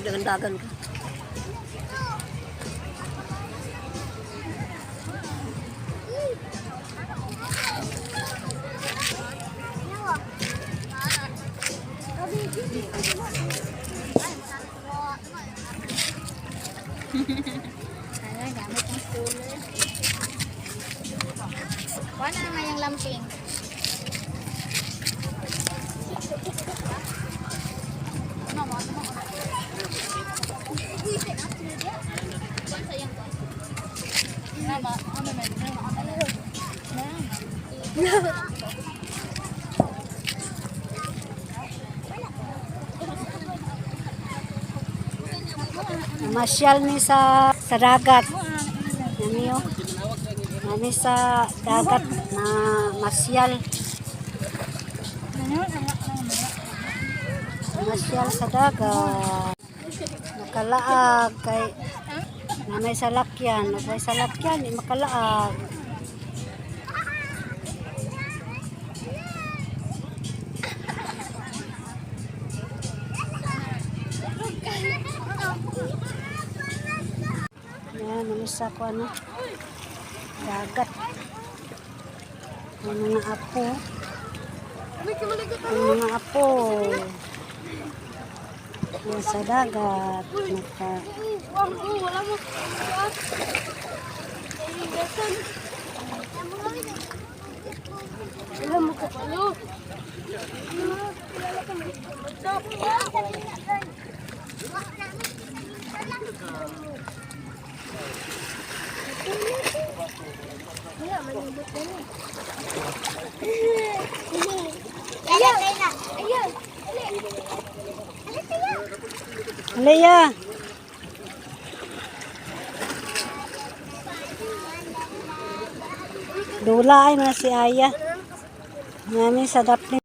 dagan ka. Ay, gamit ng cooler. Wala na yung lamping. Masyal ni sa dagat. Ano Nani sa dagat na masyal. Masyal sa dagat. Nakalaag kay nanay sa lakyan. Nagay sa lakyan, di makalaag. Yan, namisa ko ano. Dagat. Ang mga apo. Ang mga apo. Yan sa dagat. Wala mo ka palo. Wala, malibot na ni. Ayan, ayan. Ayan. Alaya. Dula ay na si Aya. Nami sa dapli.